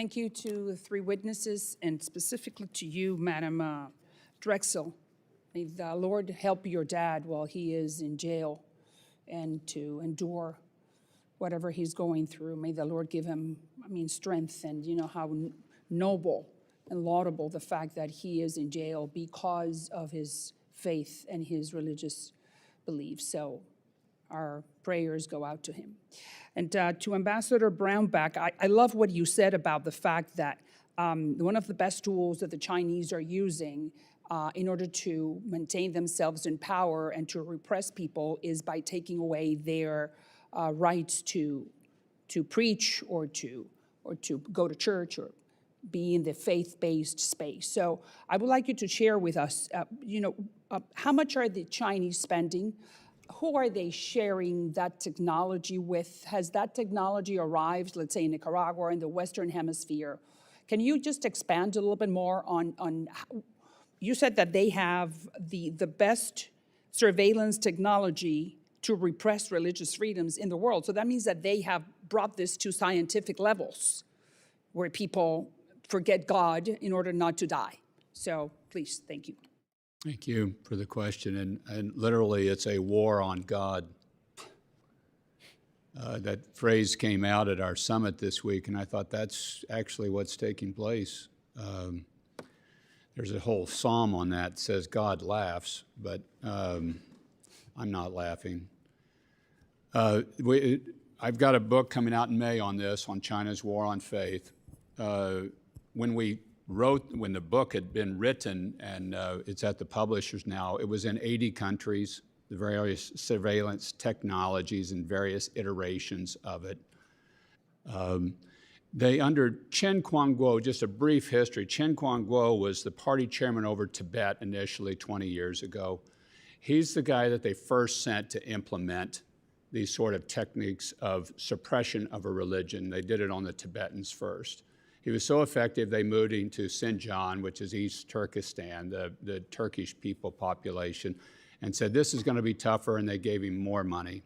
Thank you to the three witnesses, and specifically to you, Madam Drexel. May the Lord help your dad while he is in jail and to endure whatever he's going through. May the Lord give him, strength, and you know how noble and laudable the fact that he is in jail because of his faith and his religious beliefs. So our prayers go out to him. And to Ambassador Brownback, I love what you said about the fact that one of the best tools that the Chinese are using in order to maintain themselves in power and to repress people is by taking away their rights to preach or to go to church or be in the faith-based space. So I would like you to share with us, how much are the Chinese spending? Who are they sharing that technology with? Has that technology arrived, let's say, in Nicaragua or in the Western Hemisphere? Can you just expand a little bit more on you said that they have the best surveillance technology to repress religious freedoms in the world. So that means that they have brought this to scientific levels where people forget God in order not to die. So please, thank you. Thank you for the question. And literally, it's a war on God. That phrase came out at our summit this week, and I thought that's actually what's taking place. There's a whole psalm on that says God laughs, but I'm not laughing. I've got a book coming out in May on this, on China's war on faith. When the book had been written, and it's at the publishers now, it was in 80 countries, the various surveillance technologies and various iterations of it. Under Chen Quanguo, just a brief history, Chen Quanguo was the party chairman over Tibet initially 20 years ago. He's the guy that they first sent to implement these sort of techniques of suppression of a religion. They did it on the Tibetans first. He was so effective, they moved him to Xinjiang, which is East Turkestan, the Turkish people population, and said, this is going to be tougher, and they gave him more money.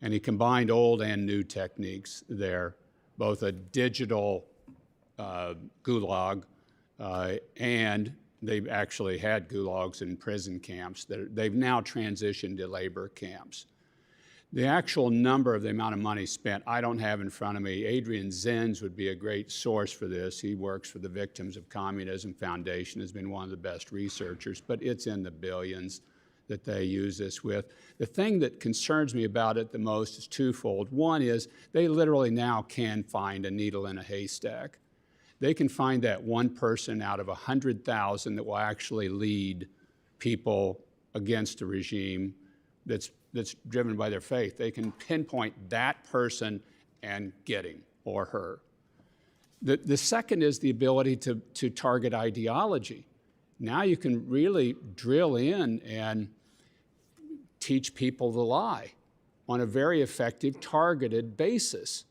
And he combined old and new techniques there, both a digital gulag, and they've actually had gulags in prison camps. They've now transitioned to labor camps. The actual number of the amount of money spent, I don't have in front of me. Adrian Zenz would be a great source for this. He works for the Victims of Communism Foundation, has been one of the best researchers, but it's in the billions that they use this with. The thing that concerns me about it the most is twofold. One is they literally now can find a needle in a haystack. They can find that one person out of 100,000 that will actually lead people against a regime that's driven by their faith. They can pinpoint that person and get him or her. The second is the ability to target ideology. Now you can really drill in and teach people the lie on a very effective, targeted basis.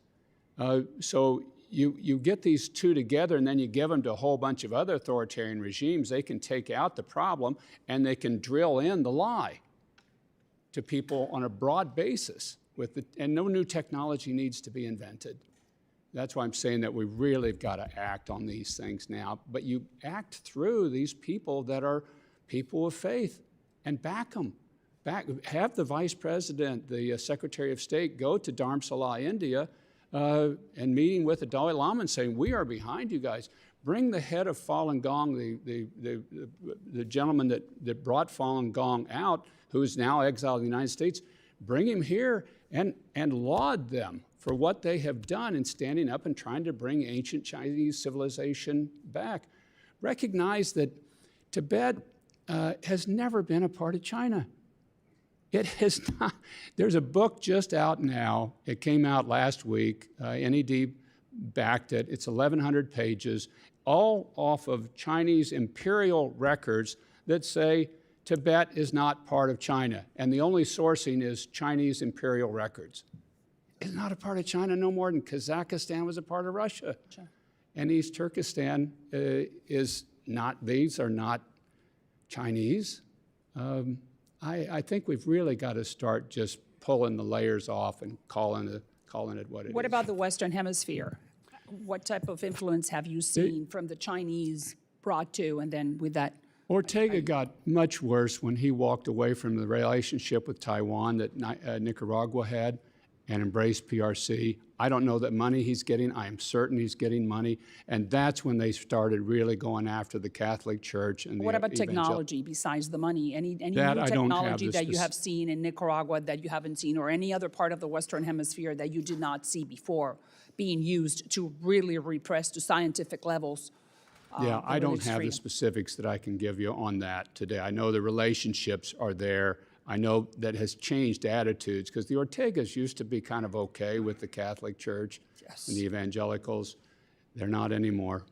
So you get these two together, and then you give them to a whole bunch of other authoritarian regimes. They can take out the problem, and they can drill in the lie to people on a broad basis, and no new technology needs to be invented. That's why I'm saying that we really have got to act on these things now. But you act through these people that are people of faith and back them. Have the Vice President, the Secretary of State, go to Dharamsala, India, and meeting with the Dalai Lama and saying, we are behind you guys. Bring the head of Falun Gong, the gentleman that brought Falun Gong out, who is now exiled in the United States, bring him here and laud them for what they have done in standing up and trying to bring ancient Chinese civilization back. Recognize that Tibet has never been a part of China. It has not. There's a book just out now. It came out last week. NED backed it. It's 1,100 pages, all off of Chinese imperial records that say Tibet is not part of China. And the only sourcing is Chinese imperial records. It's not a part of China no more than Kazakhstan was a part of Russia. Sure. And East Turkestan is not, these are not Chinese. I think we've really got to start just pulling the layers off and calling it what it is. What about the Western Hemisphere? What type of influence have you seen from the Chinese brought to, and then with that? Ortega got much worse when he walked away from the relationship with Taiwan that Nicaragua had and embraced PRC. I don't know that money he's getting. I am certain he's getting money. And that's when they started really going after the Catholic Church. And What about technology besides the money? Any new technology that you have seen in Nicaragua that you haven't seen, or any other part of the Western Hemisphere that you did not see before being used to really repress to scientific levels? Yeah, I don't have the specifics that I can give you on that today. I know the relationships are there. I know that has changed attitudes, because the Ortegas used to be kind of okay with the Catholic Church and the evangelicals. They're not anymore.